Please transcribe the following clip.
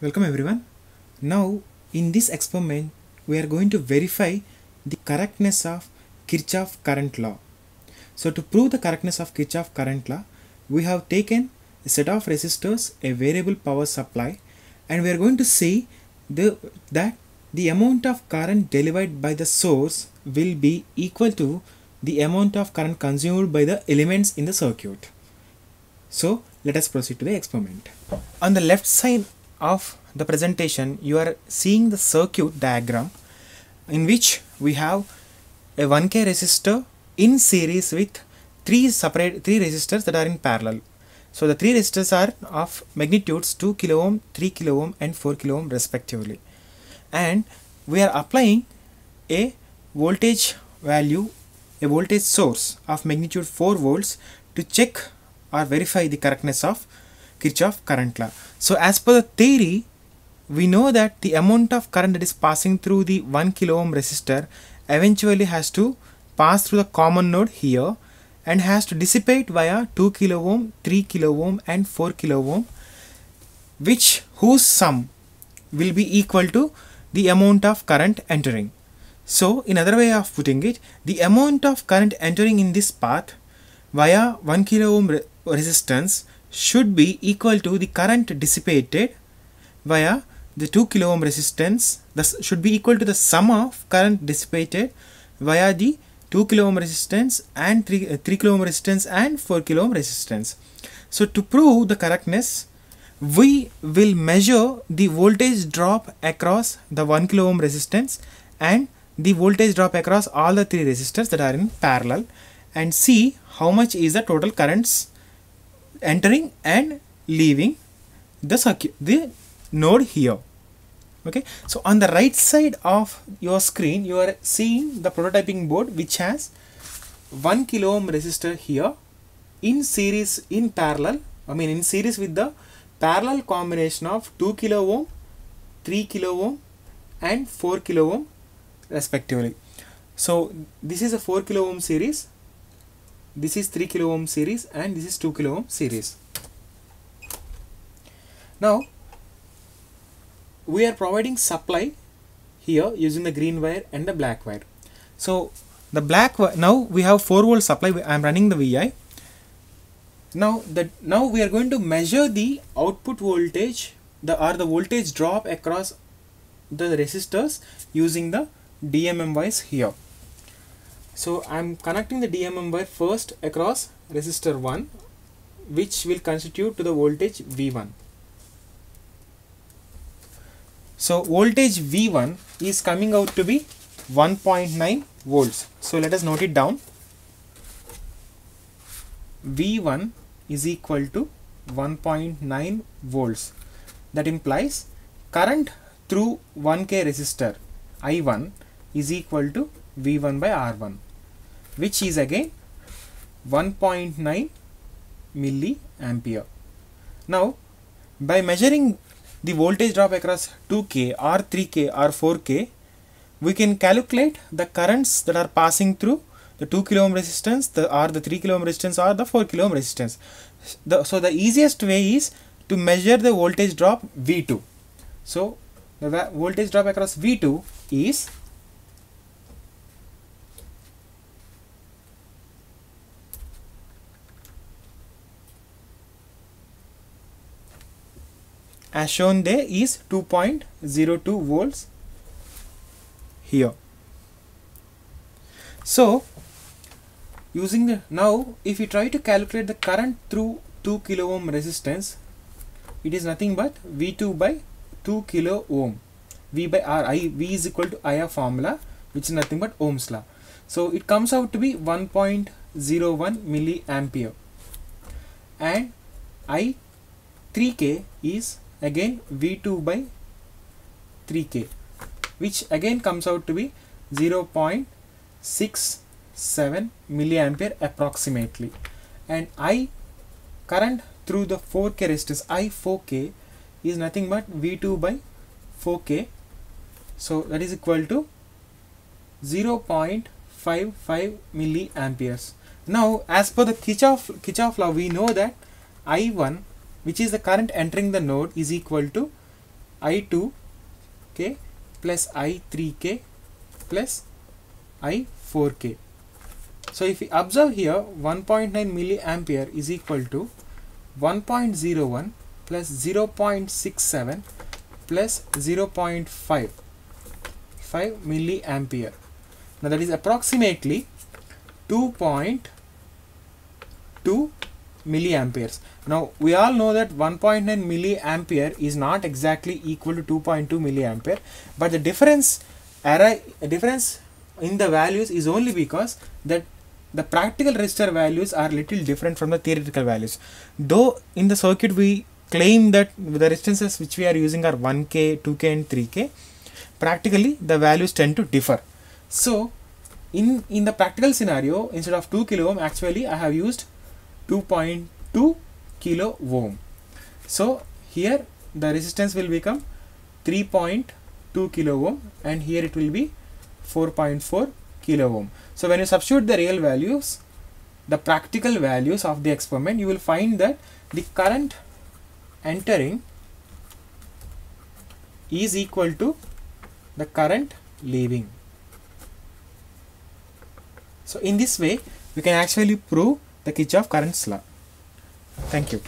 Welcome everyone. Now in this experiment we are going to verify the correctness of Kirchhoff current law. So to prove the correctness of Kirchhoff current law, we have taken a set of resistors, a variable power supply, and we are going to see that the amount of current delivered by the source will be equal to the amount of current consumed by the elements in the circuit. So let us proceed to the experiment. On the left side of the presentation, you are seeing the circuit diagram in which we have a 1K resistor in series with three resistors that are in parallel. So the three resistors are of magnitudes 2 kilo ohm, 3 kilo ohm and 4 kilo ohm respectively. And we are applying a voltage value, a voltage source of magnitude 4 volts to check or verify the correctness of Kirchhoff current law. So as per the theory, we know that the amount of current that is passing through the 1 kilo ohm resistor eventually has to pass through the common node here and has to dissipate via 2 kilo ohm, 3 kilo ohm and 4 kilo ohm, whose sum will be equal to the amount of current entering. So in other way of putting it, the amount of current entering in this path via 1 kilo ohm resistance should be equal to the current dissipated via the 2 kilo ohm resistance. Thus should be equal to the sum of current dissipated via the 2 kilo ohm resistance and 3 kilo ohm resistance and 4 kilo ohm resistance. So to prove the correctness, we will measure the voltage drop across the 1 kilo ohm resistance and the voltage drop across all the three resistors that are in parallel and see how much is the total currents entering and leaving the circuit, the node here. Okay, so on the right side of your screen you are seeing the prototyping board which has 1 kilo ohm resistor here in series with the parallel combination of 2 kilo ohm, 3 kilo ohm and 4 kilo ohm respectively. So this is a 4 kilo ohm series, this is 3 kilo ohm series and this is 2 kilo ohm series. Now we are providing supply here using the green wire and the black wire. So the black wire, now we have 4 volt supply, I am running the VI. Now we are going to measure the output voltage, the voltage drop across the resistors using the DMM wires here. So I am connecting the DMM wire first across resistor 1, which will constitute to the voltage V1. So voltage V1 is coming out to be 1.9 volts. So let us note it down. V1 is equal to 1.9 volts. That implies current through 1K resistor I1 is equal to V1 by R1, which is again 1.9 milliampere. Now by measuring the voltage drop across 2K or 3K or 4K, we can calculate the currents that are passing through the 2 kilo ohm resistance, or the 3 kilo ohm resistance or the 4 kilo ohm resistance. So the easiest way is to measure the voltage drop V2. So the voltage drop across V2 is as shown there is 2.02 volts here. So using the, now if you try to calculate the current through 2 kilo ohm resistance, it is nothing but V2 by 2 kilo ohm. V by R, V is equal to I of formula, which is nothing but Ohm's law. So it comes out to be 1.01 milliampere, and I 3K is again V2 by 3K, which again comes out to be 0.67 milliampere approximately, and I current through the 4K resistors I4K is nothing but V2 by 4K, so that is equal to 0.55 milliamperes. Now as per the Kirchhoff law, we know that I1, which is the current entering the node, is equal to I2k plus I3k plus I4k. So if we observe here, 1.9 milliampere is equal to 1.01 plus 0.67 plus 0.5 milliampere. Now that is approximately 2.2 milliamperes. Now we all know that 1.9 milliampere is not exactly equal to 2.2 milliampere, but the difference in the values is only because that the practical resistor values are little different from the theoretical values. Though in the circuit we claim that the resistances which we are using are 1k, 2k and 3k, practically the values tend to differ. So in the practical scenario, instead of 2 kilo ohm, actually I have used 2.2 kilo ohm. So here the resistance will become 3.2 kilo ohm and here it will be 4.4 kilo ohm. So when you substitute the real values, the practical values of the experiment, you will find that the current entering is equal to the current leaving. So in this way we can actually prove the Kirchhoff current's law. Thank you.